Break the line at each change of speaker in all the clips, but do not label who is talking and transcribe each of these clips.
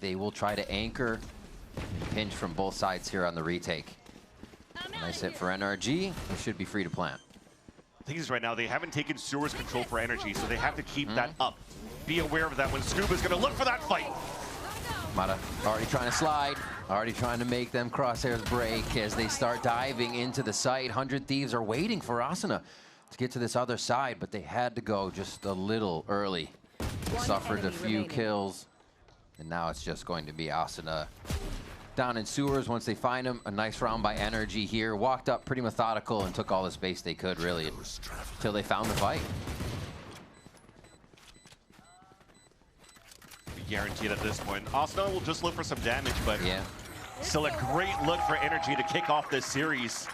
They will try to anchor and pinch from both sides here on the retake. Nice hit for NRG. They should be free to plant.
Things right now, they haven't taken Sewers control for NRG, so they have to keep that up. Be aware of that when Scuba's going to look for that fight.
Mata already trying to slide, already trying to make them crosshairs break as they start diving into the site. 100 Thieves are waiting for Asuna to get to this other side, but they had to go just a little early. Suffered a few kills, and now it's just going to be Asuna down in Sewers once they find him. A nice round by NRG here. Walked up pretty methodical and took all the space they could, really, until they found the fight.
Guaranteed at this point. Asuna will just look for some damage, but
yeah,
still a great look for NRG to kick off this series.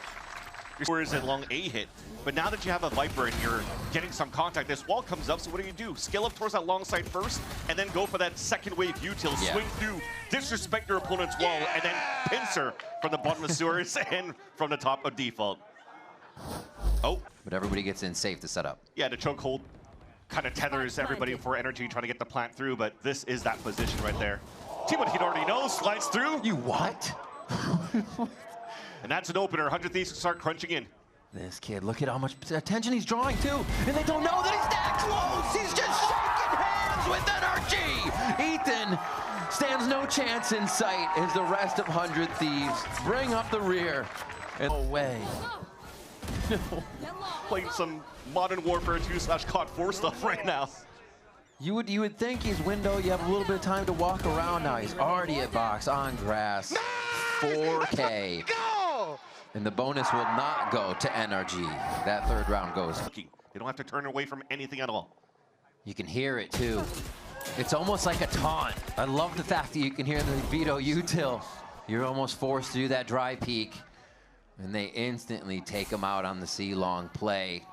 Your is a long A hit, but now that you have a Viper and you're getting some contact, this wall comes up, so what do? Scale up towards that long side first, and then go for that second wave util, swing through, disrespect your opponent's wall, and then pincer from the bottom of Sewers and from the top of default. Oh.
But everybody gets in safe to set up.
Yeah, the chokehold kind of tethers everybody for NRG trying to get the plant through, but this is that position right there. Teamwood already knows, slides through.
You what?
And that's an opener. 100 Thieves can start crunching in.
This kid, look at how much attention he's drawing too. And they don't know that he's that close. He's just shaking hands with NRG. Ethan stands no chance in sight as the rest of 100 Thieves bring up the rear. And away.
Playing some Modern Warfare 2/COD 4 stuff right now.
You would think he's window. You have a little bit of time to walk around now. He's already at box on grass. 4K. And the bonus will not go to NRG. That third round goes.
They don't have to turn away from anything at all.
You can hear it too. It's almost like a taunt. I love the fact that you can hear the veto util. You're almost forced to do that dry peek. And they instantly take him out on the C-long play.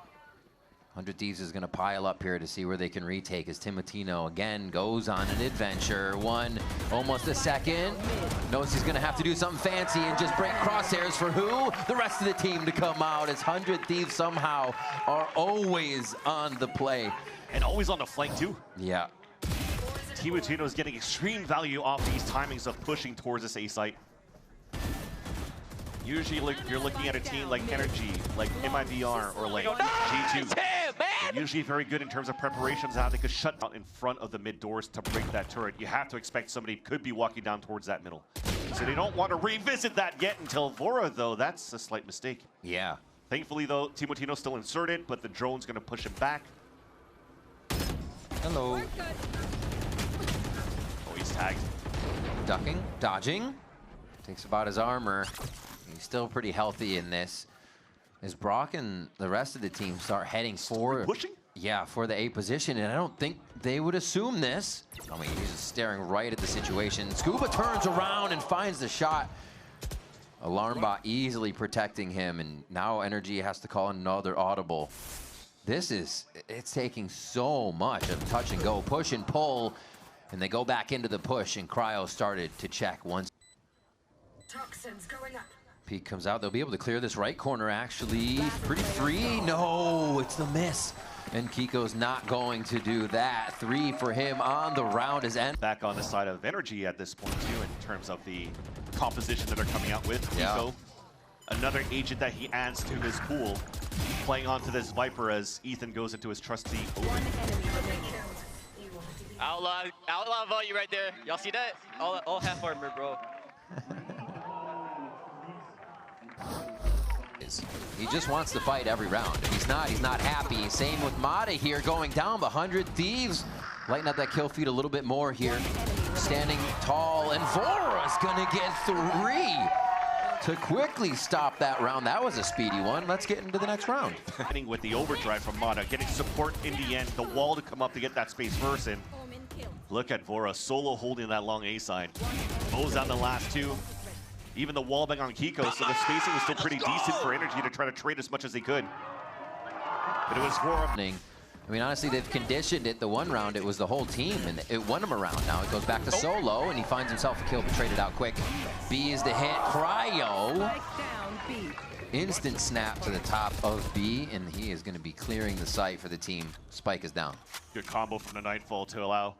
100 Thieves is going to pile up here to see where they can retake as Timotino again goes on an adventure. Almost a second. Knows he's going to have to do something fancy and just break crosshairs for who? The rest of the team to come out as 100 Thieves somehow are always on the play.
And always on the flank too.
Yeah.
Timotino is getting extreme value off these timings of pushing towards this A site. Usually you're looking at a team like NRG, like MIBR, or like G2. They're usually very good in terms of preparations, how they could shut down in front of the mid doors to break that turret. You have to expect somebody could be walking down towards that middle. So they don't want to revisit that yet until Vora, though. That's a slight mistake.
Yeah.
Thankfully, though, Timotino's still inserted, but the drone's going to push him back.
Hello.
Oh, he's tagged.
Ducking, dodging. Takes about his armor. He's still pretty healthy in this. As Brock and the rest of the team start heading for
pushing?
Yeah, for the A position, and I don't think they would assume this. I mean, he's just staring right at the situation. Scuba turns around and finds the shot. Alarm bot easily protecting him, and now NRG has to call another audible. It's taking so much of touch and go, push and pull, and they go back into the push, and Cryo started to check once.
Toxins going up.
Peak comes out. They'll be able to clear this right corner, actually. Pretty free. No, it's the miss. And Kiko's not going to do that. 3 for him on the round is end.
Back on the side of NRG at this point, too, in terms of the composition that they're coming out with. Kiko, another agent that he adds to his pool, playing onto this Viper as Ethan goes into his trusty open.
Outlaw vote you right there. Y'all see that? All half armor, bro.
He just wants to fight every round. If he's not happy. Same with Mata here going down. 100 Thieves lighten up that kill feed a little bit more here. Standing tall, and Vora's gonna get 3 to quickly stop that round. That was a speedy one. Let's get into the next round.
With the overdrive from Mata, getting support in the end, the wall to come up to get that space first, and look at Vora solo holding that long A side. Mows down the last 2. Even the wall bang on Kiko, so the spacing was still pretty decent for NRG to try to trade as much as they could. But it was Vora.
I mean, honestly, they've conditioned it. The one round, it was the whole team, and it won him around. Now it goes back to solo, and he finds himself a kill, but traded out quick. B is the hit. Cryo. Instant snap to the top of B, and he is going to be clearing the site for the team. Spike is down.
Good combo from the Nightfall to allow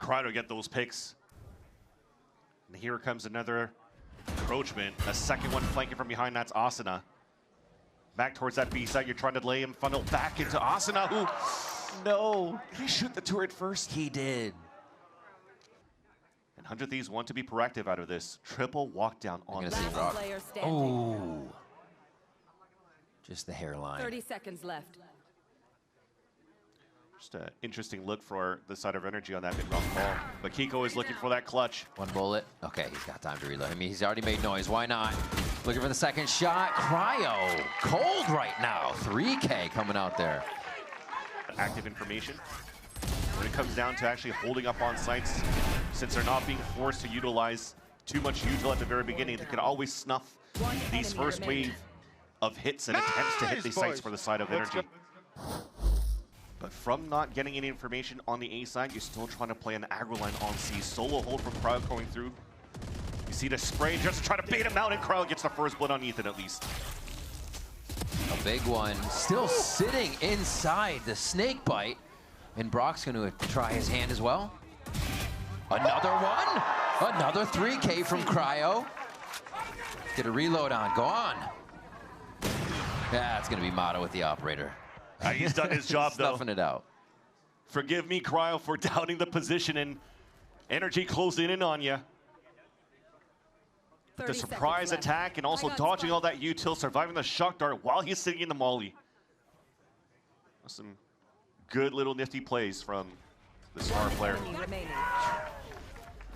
Cryo to get those picks. here comes another encroachment. A second one flanking from behind, that's Asuna. Back towards that B side, you're trying to lay him funnel back into Asuna, who, no, he shoot the turret first.
He did.
And 100 Thieves want to be proactive out of this. Triple walk down on
Gonna
the
see
team.
Brock.
Player standing.
Oh. Just the hairline.
30 seconds left.
Just an interesting look for the side of NRG on that mid-round ball. But Kiko is looking for that clutch.
One bullet. Okay, he's got time to reload. I mean, he's already made noise. Why not? Looking for the second shot. Cryo. Cold right now. 3K coming out there.
Active information. When it comes down to actually holding up on sites, since they're not being forced to utilize too much util at the very beginning, they can always snuff these first wave of hits and attempts to hit these sites for the side of NRG. But from not getting any information on the A side, you're still trying to play an aggro line on C. Solo hold from Cryo going through. You see the spray just to try to bait him out, and Cryo gets the first blood on Ethan at least.
A big one. Still sitting inside the snake bite. And Brock's going to try his hand as well. Another one. Another 3K from Cryo. Get a reload on. Go on. Yeah, it's going to be Motto with the operator.
He's done his job, though.
Stuffing it out.
Forgive me, Cryo, for doubting the position and NRG closing in on you. The surprise attack and also dodging all that util, surviving the shock dart while he's sitting in the molly. Some good little nifty plays from the smart player.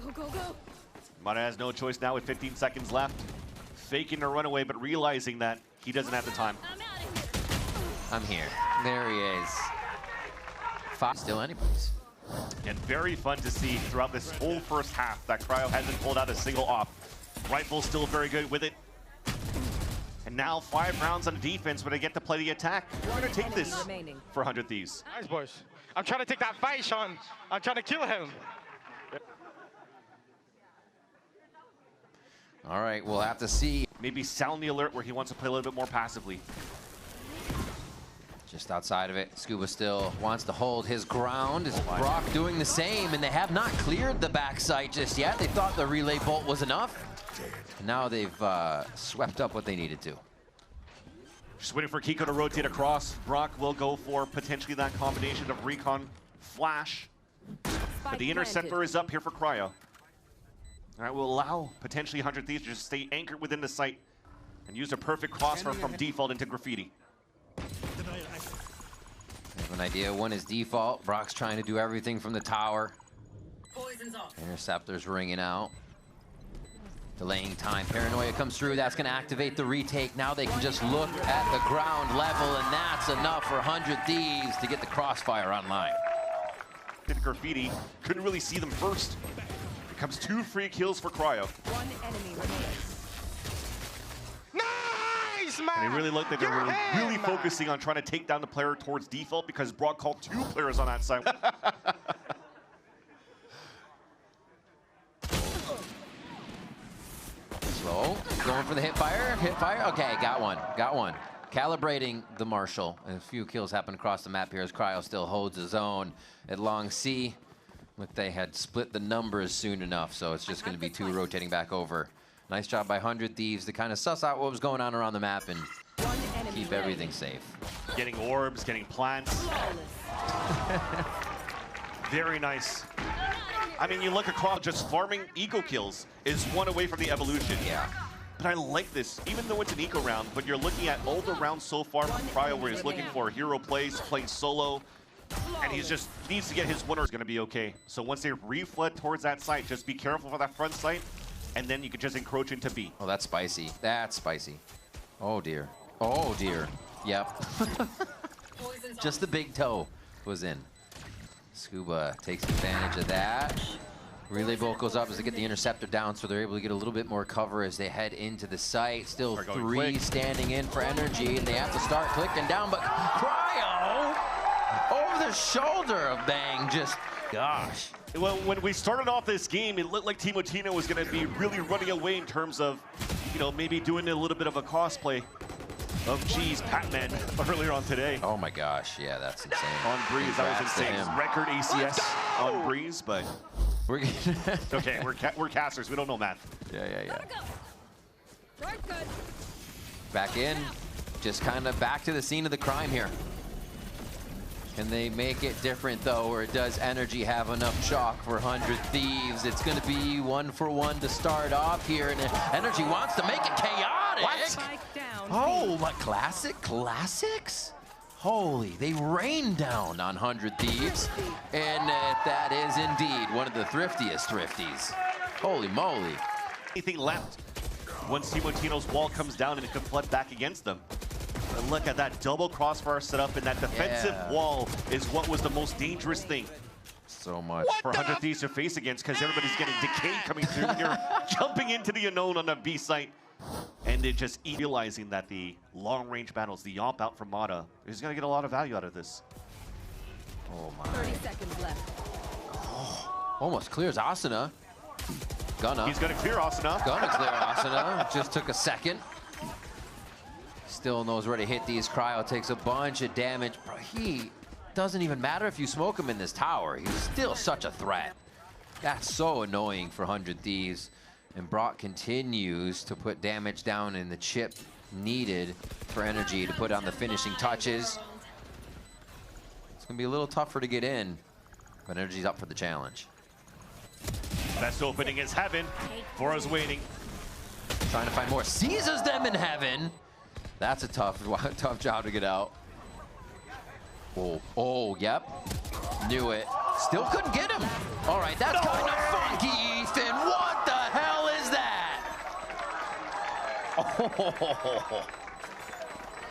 Go, go, go.
Mata has no choice now with 15 seconds left. Faking a runaway, but realizing that he doesn't have the time.
I'm here. There he is. Five. Still anybody's.
And very fun to see throughout this whole first half that Cryo hasn't pulled out a single op. Rifle still very good with it. And now 5 rounds on defense, but they get to play the attack. We're going to take this for 100 Thieves.
Nice, boys. I'm trying to take that fight, Sean. I'm trying to kill him.
All right, we'll have to see.
Maybe sound the alert where he wants to play a little bit more passively.
Just outside of it, Scuba still wants to hold his ground. Is Brock doing the same? And they have not cleared the backside just yet. They thought the relay bolt was enough. And now they've swept up what they needed to.
Just waiting for Kiko to rotate across. Brock will go for potentially that combination of recon flash. But the interceptor is up here for Cryo. All right, will allow potentially 100 Thieves to just stay anchored within the site and use a perfect crossfire from default into graffiti.
I have an idea. One is default. Brock's trying to do everything from the tower.
Poison's off.
Interceptor's ringing out. Delaying time. Paranoia comes through. That's going to activate the retake. Now they can just look at the ground level, and that's enough for 100 Thieves to get the crossfire online.
Hit graffiti. Couldn't really see them first. Becomes 2 free kills for Cryo.
One enemy remains.
Nice, man!
And it really looked like they were really focusing on trying to take down the player towards default because Brock called 2 players on that side.
Slow. Going for the hip fire. Hip fire. Okay, got one. Got one. Calibrating the Marshall. And a few kills happen across the map here as Cryo still holds his own at long C. Look, they had split the numbers soon enough, so it's just going to be 2 rotating back over. Nice job by 100 Thieves to kind of suss out what was going on around the map and keep everything safe.
Getting orbs, getting plants. Very nice. I mean, you look across, just farming eco kills is 1 away from the evolution.
Yeah.
But I like this, even though it's an eco round, but you're looking at all the rounds so far from Cryo where he's looking for hero plays, playing solo, and he's just needs to get his winner. Is going to be okay. So once they reflood towards that site, just be careful for that front site, and then you can just encroach into B.
Oh, that's spicy. That's spicy. Oh, dear. Oh, dear. Yep. Just the big toe was in. Scuba takes advantage of that. Relay bolt goes up as they get the interceptor down, so they're able to get a little bit more cover as they head into the site. Still 3 standing in for NRG, and they have to start clicking down, but Cryo over the shoulder of Bang, just, gosh.
Well, when we started off this game, it looked like Timotino was going to be really running away in terms of, you know, maybe doing a little bit of a cosplay of Pac-Man earlier on today.
Oh my gosh, yeah, that's insane.
On Breeze, that was insane. Record ACS on Breeze, but
We're
Okay, we're casters. We don't know math.
yeah.
Right, good.
Back in, just kind of back to the scene of the crime here. Can they make it different though, or does NRG have enough chalk for 100 Thieves? It's going to be 1-for-1 to start off here, and NRG wants to make it chaotic.
What?
Spike down.
Oh, what classics? Holy, they rained down on 100 Thieves, and that is indeed one of the thriftiest thrifties. Holy moly.
Anything left once Timotino's wall comes down and it can flood back against them. But look at that double crossfire setup, and that defensive wall is what was the most dangerous thing
So much.
for 100 Thieves to face against, because everybody's getting decay coming through. You're jumping into the unknown on the B site. And it just realizing that the long-range battles, the yomp out from Mata, is going to get a lot of value out of this.
Oh my.
30 seconds left.
Almost clears Asuna.
He's going to clear Asuna.
Gonna clear Asuna. Just took a second. Still knows where to hit these. Cryo takes a bunch of damage. Bro, he doesn't even matter if you smoke him in this tower. He's still such a threat. That's so annoying for 100 Thieves. And Brock continues to put damage down in the chip needed for NRG to put on the finishing touches. It's gonna be a little tougher to get in, but NRG's up for the challenge.
Best opening is Heaven. Vora's waiting.
Trying to find more. Seizes them in Heaven. That's a tough job to get out. Oh, yep. Knew it. Still couldn't get him. All right, that's kind of funky, Ethan. What the hell is that? Oh.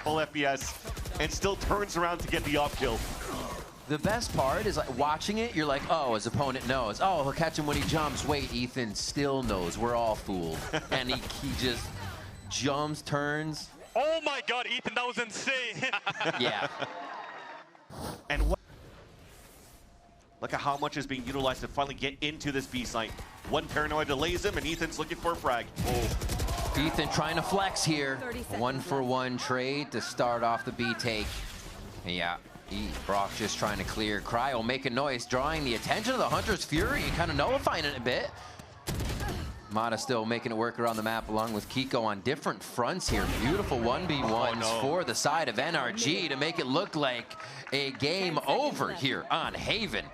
Full FPS, and still turns around to get the off kill.
The best part is like watching it, you're like, oh, his opponent knows. Oh, he'll catch him when he jumps. Wait, Ethan still knows. We're all fooled. And he just jumps, turns.
Oh my God, Ethan, that was insane.
Yeah.
And look at how much is being utilized to finally get into this B site. One paranoia delays him, and Ethan's looking for a frag. Oh.
Ethan trying to flex here.
30 seconds
1-for-1 trade to start off the B take. Yeah, Brock just trying to clear. Cryo making noise, drawing the attention of the Hunter's Fury, kind of nullifying it a bit. Mata still making it work around the map along with Kiko on different fronts here. Beautiful 1v1s for the side of NRG to make it look like a game over here on Haven.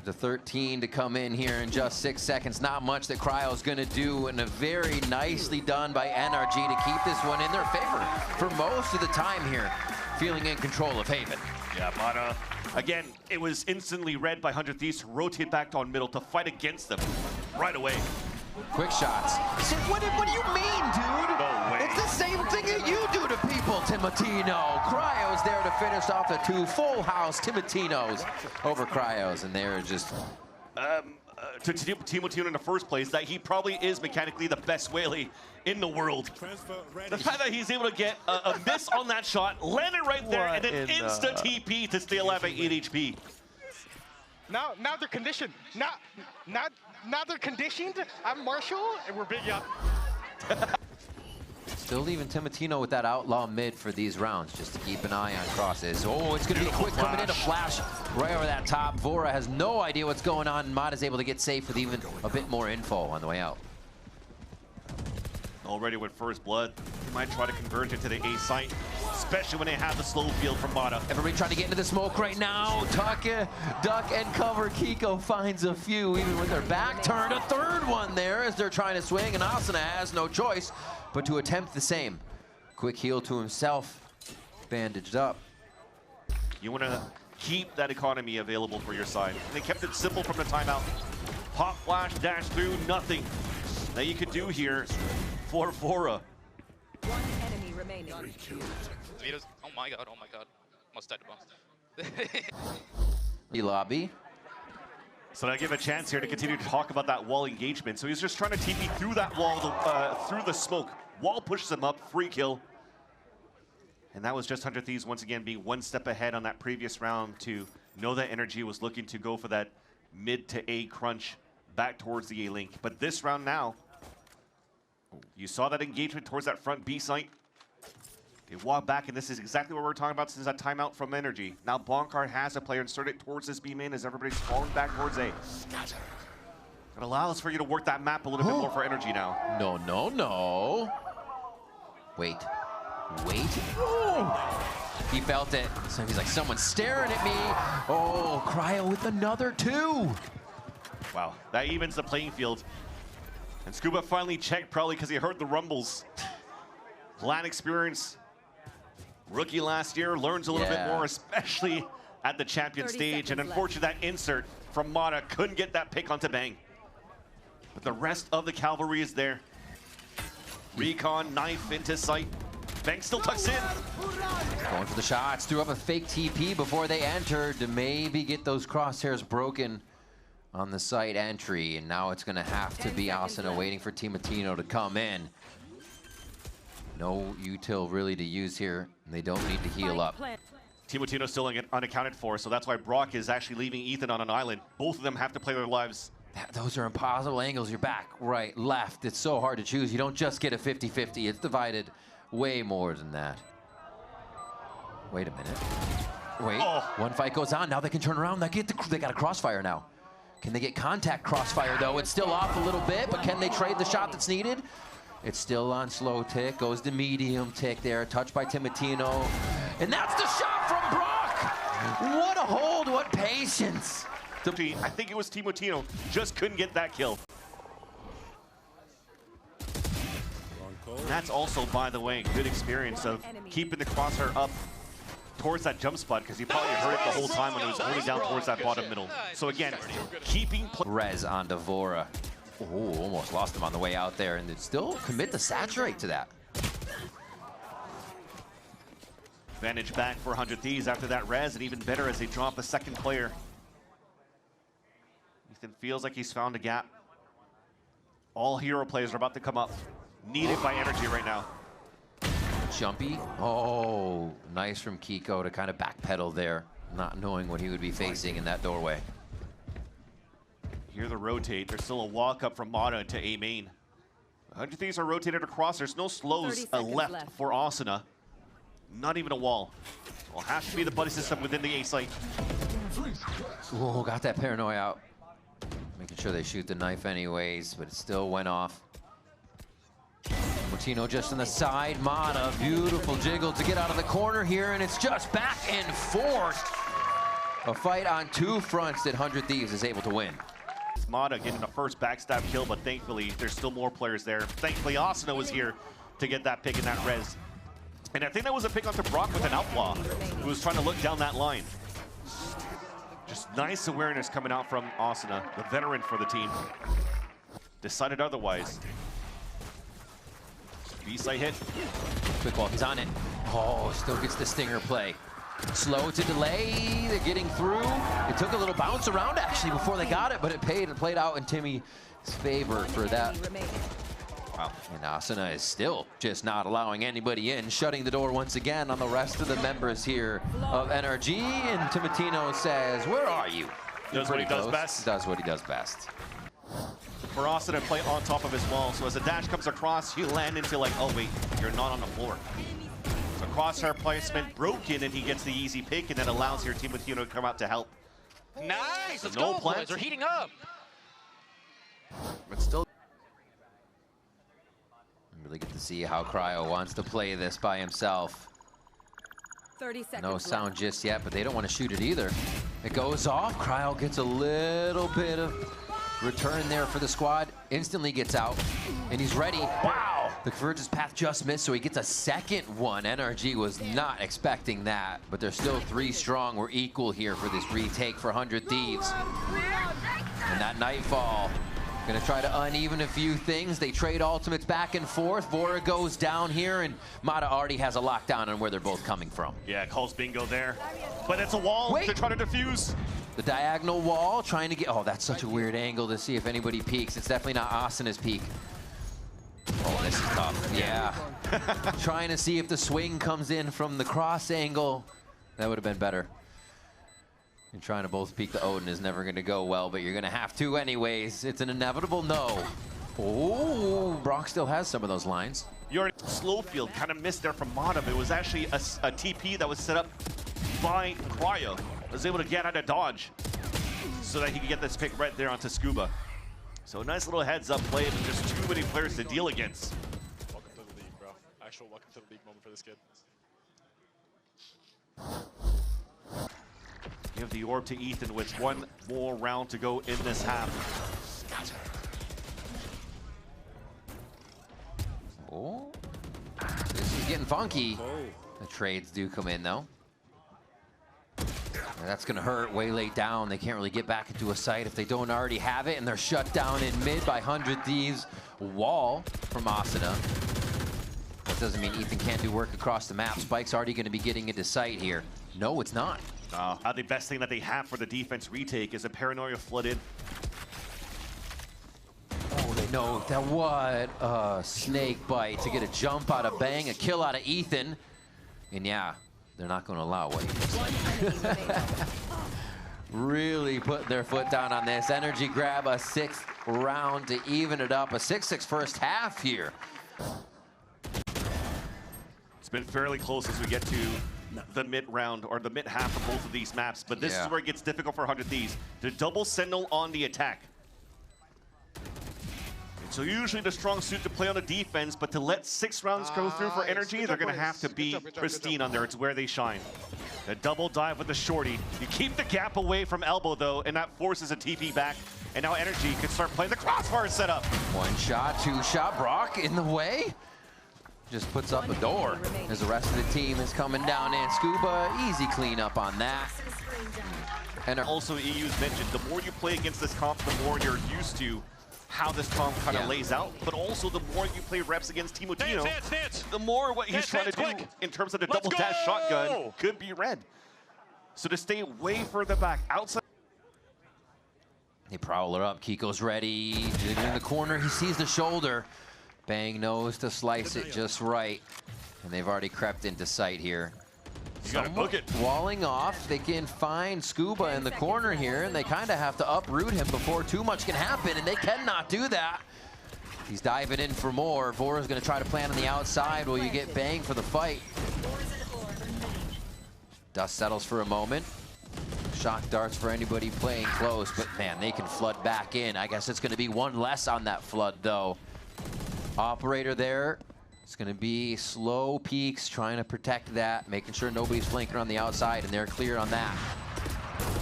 The 13 to come in here in just 6 seconds. Not much that Cryo's gonna do, and a very nicely done by NRG to keep this one in their favor for most of the time here, feeling in control of Haven.
Yeah, Mata. Again, it was instantly read by 100 Thieves to rotate back on middle to fight against them right away.
Quick shots. So what do you mean, dude?
No way.
It's the same thing that you do to people, Timotino. Cryo's there to finish off the two full house Timotinos over Cryo's, and they're just...
To Timotino in the first place, that he probably is mechanically the best whaley in the world. The fact that he's able to get a miss on that shot, land it right there, and then insta TP to stay alive at 8 HP.
Now they're conditioned. Now they're conditioned. I'm Marshall, and we're big up.
Still leaving Timotino with that outlaw mid for these rounds, just to keep an eye on crosses. Oh, it's going to be quick coming in, a flash right over that top. Vora has no idea what's going on, and Mata is able to get safe with even a bit more info on the way out.
Already with first blood, he might try to converge into the A site, especially when they have the slow field from Mata.
Everybody trying to get into the smoke right now. Duck and cover. Kiko finds a few, even with their back turned. A third one there as they're trying to swing, and Asuna has no choice but to attempt the same. Quick heal to himself, bandaged up.
You want to keep that economy available for your side. And they kept it simple from the timeout. Pop flash, dash through, nothing that you could do here for Vora.
One enemy remaining.
Oh my God, almost died to bombs.
E-lobby.
So I give a chance here to continue to talk about that wall engagement. So he's just trying to TP through that wall, through the smoke. Wall pushes him up, free kill. And that was just 100 Thieves once again being one step ahead on that previous round to know that NRG was looking to go for that mid to A crunch back towards the A link. But this round now, you saw that engagement towards that front B site. They walk back, and this is exactly what we're talking about since that timeout from NRG. Now Bonkard has a player inserted towards this B main as everybody's falling back towards A. It allows for you to work that map a little bit more for NRG now.
No, no, no. Wait. Wait. He felt it. So he's like, someone's staring at me. Oh, Cryo with another 2.
Wow, that evens the playing field. And Scuba finally checked, probably because he heard the rumbles. Plan experience. Rookie last year, learns a little bit more, especially at the champion stage. And unfortunately, that insert from Mata couldn't get that pick onto Bang. But the rest of the cavalry is there. Recon, knife into sight. Bang still tucks in.
Going for the shots, threw up a fake TP before they entered to maybe get those crosshairs broken on the site entry. And now it's gonna have to be Asuna waiting for Timotino to come in. No util really to use here. And they don't need to heal up.
Timotino still unaccounted for, so that's why Brock is actually leaving Ethan on an island. Both of them have to play their lives.
Those are impossible angles. You're back, right, left. It's so hard to choose. You don't just get a 50-50. It's divided way more than that. Wait a minute. Wait, one fight goes on. Now they can turn around. They got a crossfire now. Can they get contact crossfire, though? It's still off a little bit, but can they trade the shot that's needed? It's still on slow tick. Goes to medium tick there. Touched by Timotino. And that's the shot from Brock! What a hold, what patience!
I think it was Timotino, just couldn't get that kill. And that's also, by the way, good experience of keeping the crosshair up towards that jump spot, because he probably heard it the whole time when it was only down towards that bottom middle. So again, keeping...
Rez on Devora. Oh, almost lost him on the way out there, and they still commit to saturate to that.
Advantage back for 100 Thieves after that res, and even better as they drop a second player. Ethan feels like he's found a gap. All hero players are about to come up. Needed by NRG right now.
Jumpy. Oh, nice from Kiko to kind of backpedal there, not knowing what he would be facing in that doorway.
Here the rotate. There's still a walk up from Mata to A main. 100 Thieves are rotated across. There's no slows left for Asuna. Not even a wall. Will have to be the buddy system within the A site.
Oh, got that paranoia out. Making sure they shoot the knife anyways, but it still went off. Martino just on the side. Mata, beautiful jiggle to get out of the corner here, and it's just back and forth. A fight on 2 fronts that 100 Thieves is able to win.
Mata getting the first backstab kill, but thankfully there's still more players there. Thankfully Asuna was here to get that pick in that res. And I think that was a pick onto Brock with an outlaw who was trying to look down that line. Just nice awareness coming out from Asuna, the veteran for the team. Decided otherwise. B-site hit.
Quick walk, he's on it. Oh, still gets the stinger play. Slow to delay, they're getting through. It took a little bounce around actually before they got it, but it played out in Timmy's favor for that. Wow. And Asuna is still just not allowing anybody in, shutting the door once again on the rest of the members here of NRG. And Timotino says, where are you?
Does what he does best.
Does what he does best.
For Asuna to play on top of his wall, so as the dash comes across, you land into like, oh wait, you're not on the floor. So crosshair placement broken, and he gets the easy pick, and then allows your Timotino to come out to help.
Nice, let's
No
go,
plans.
boys. They're heating up.
But still, really get to see how Cryo wants to play this by himself.
30 seconds
No
left.
sound just yet, but they don't want to shoot it either. It goes off. Cryo gets a little bit of return there for the squad. Instantly gets out, and he's ready. Wow! The Convergence path just missed, so he gets a second one. NRG was not expecting that, but they're still 3 strong. We're equal here for this retake for 100 Thieves. And that Nightfall gonna try to uneven a few things. They trade ultimates back and forth. Vora goes down here, and Mata already has a lockdown on where they're both coming from.
Yeah, calls bingo there. But it's a wall to try to defuse.
The diagonal wall, trying to get, oh, that's such a weird angle to see if anybody peeks. It's definitely not Asuna's peak. Oh, this is tough, yeah. Trying to see if the swing comes in from the cross angle. That would have been better. And trying to both peek the Odin is never gonna go well, but you're gonna have to anyways. It's an inevitable no. Oh, Brock still has some of those lines.
Your slow field kind of missed there from Mata. It was actually a TP that was set up by Cryo. Was able to get out of dodge so that he could get this pick right there onto Scuba. So a nice little heads up play, but just too many players to deal against.
Welcome to the league, bro. Actual welcome to the league moment for this kid.
You have the orb to Ethan with one more round to go in this half.
Oh, this is getting funky. The trades do come in though. That's gonna hurt way late down. They can't really get back into a site if they don't already have it, and they're shut down in mid by 100 Thieves. Wall from Asuna. That doesn't mean Ethan can't do work across the map. Spike's already gonna be getting into sight here. No, it's not.
The best thing that they have for the defense retake is a Paranoia flooded.
Oh, they know that what a snake bite to get a jump out of Bang, a kill out of Ethan. And yeah, they're not going to allow what really putting their foot down on this. NRG grab a 6th round to even it up. A 6-6 first half here.
It's been fairly close as we get to the mid round or the mid half of both of these maps, but this is where it gets difficult for 100 Thieves. The double sentinel on the attack. So usually the strong suit to play on the defense, but to let 6 rounds go through for NRG, they're going to have to be pristine on there. It's where they shine. The double dive with the shorty. You keep the gap away from elbow though, and that forces a TP back. And now NRG can start playing the crossfire setup.
1 shot, 2 shot. Brock in the way. Just puts up a door as the rest of the team is coming down in. Scuba, easy cleanup on that. And
also, EU's mentioned, the more you play against this comp, the more you're used to how this comp kind of lays out. But also, the more you play reps against Timotino, the more what he's trying to do in terms of the double dash shotgun could be read. So to stay way further back, outside.
They prowl her up. Kiko's ready. Digging in the corner. He sees the shoulder. Bang knows to slice it just right. And they've already crept into sight here.
You gotta book it.
Walling off. They can find Scuba in the corner here, and they kind of have to uproot him before too much can happen, and they cannot do that. He's diving in for more. Vora's gonna try to plant on the outside while you get Bang for the fight. Dust settles for a moment. Shock darts for anybody playing close, but man, they can flood back in. I guess it's gonna be 1 less on that flood though. Operator there. It's going to be slow peaks, trying to protect that, making sure nobody's flanking on the outside, and they're clear on that.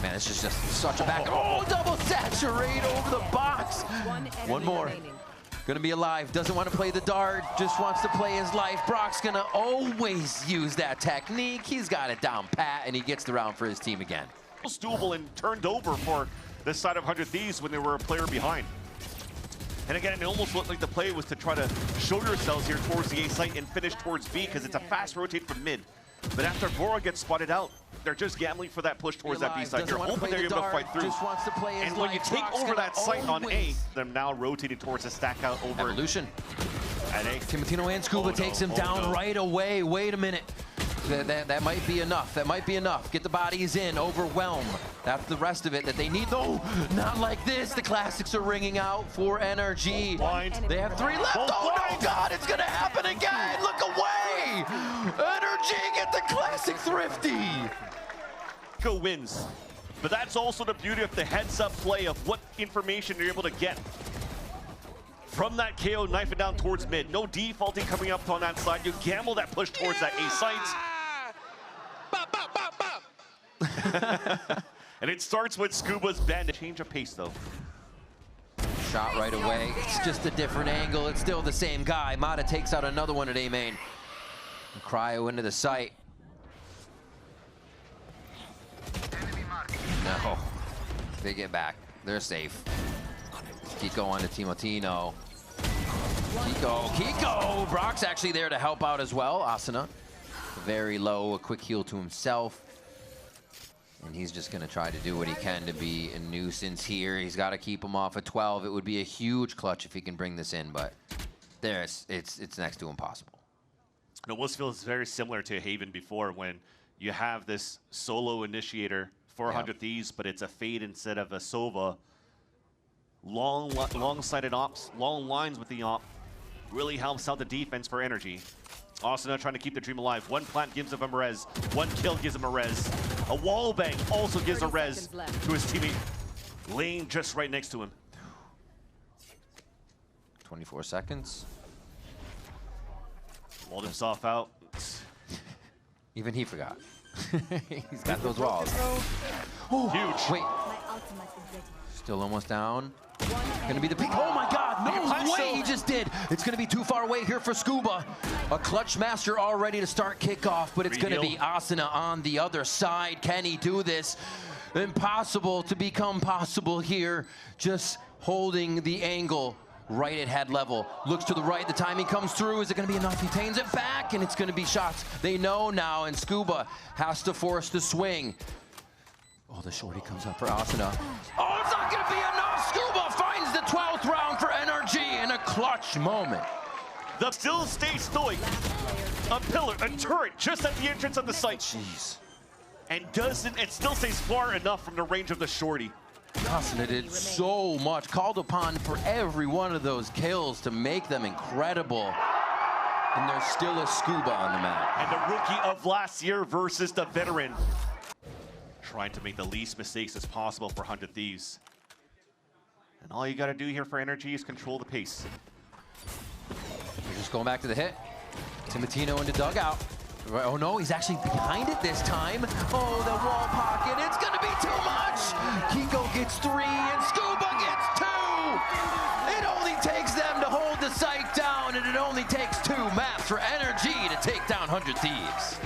Man, this is just such a back. Oh, double saturate over the box. One more. Going to be alive. Doesn't want to play the dart. Just wants to play his life. Brock's going to always use that technique. He's got it down pat, and he gets the round for his team again.
It was doable and turned over for this side of 100 Thieves when they were a player behind. And again, it almost looked like the play was to try to show yourselves here towards the A site and finish towards B because it's a fast rotate from mid. But after Vora gets spotted out, they're just gambling for that push towards that B site. You're hoping they're able to fight through. And when you take over that site on A, they're now rotating towards a stack out over
Evolution.
At A.
Timotino and Scuba takes him down right away. Wait a minute. That might be enough. That might be enough. Get the bodies in. Overwhelm. That's the rest of it that they need. No, not like this. The classics are ringing out for NRG. They have 3 left. Oh, no, God, it's going to happen again. Look away. NRG get the classic thrifty.
Go wins. But that's also the beauty of the heads-up play of what information you're able to get from that KO, knife it down towards mid. No defaulting coming up on that side. You gamble that push towards that A site. And it starts with Scuba's bend. Change of pace, though.
Shot right away. It's just a different angle. It's still the same guy. Mata takes out another one at A main. And Cryo into the site. No. They get back. They're safe. Kiko on to Timotino. Kiko! Brock's actually there to help out as well. Asuna. Very low, a quick heal to himself. And he's just going to try to do what he can to be a nuisance here. He's got to keep him off at 12. It would be a huge clutch if he can bring this in, but it's next to impossible.
No, this feels very similar to Haven before when you have this solo initiator, 400 Thieves, but it's a fade instead of a Sova. Long-sided ops, long lines with the op. Really helps out the defense for NRG. Asuna trying to keep the dream alive. 1 plant gives him a res. 1 kill gives him a res. A wall bang also gives a res to his teammate. Laying just right next to him.
24 seconds.
Walled himself out.
Even he forgot. He's got those walls.
Huge.
Wait. Still almost down. Gonna be the peak. Oh my God, no way he just did. It's gonna be too far away here for Scuba. A clutch master all ready to start kickoff, but it's gonna be Asuna on the other side. Can he do this? Impossible to become possible here. Just holding the angle right at head level. Looks to the right, the timing comes through. Is it gonna be enough? He tames it back, and it's gonna be shots. They know now, and Scuba has to force the swing. Oh, the shorty comes up for Asuna. Oh, it's not gonna be enough! Scuba finds the 12th round for NRG in a clutch moment.
The still stays stoic. A pillar, a turret, just at the entrance of the site.
Jeez.
And it still stays far enough from the range of the shorty.
Asuna did so much, called upon for every one of those kills to make them incredible. And there's still a Scuba on the map.
And the rookie of last year versus the veteran. Trying to make the least mistakes as possible for 100 Thieves. And all you gotta do here for NRG is control the pace.
They're just going back to the hit. Timotino into dugout. Oh no, he's actually behind it this time. Oh, the wall pocket, it's gonna be too much! Kiko gets 3 and Scuba gets 2! It only takes them to hold the site down, and it only takes 2 maps for NRG to take down 100 Thieves.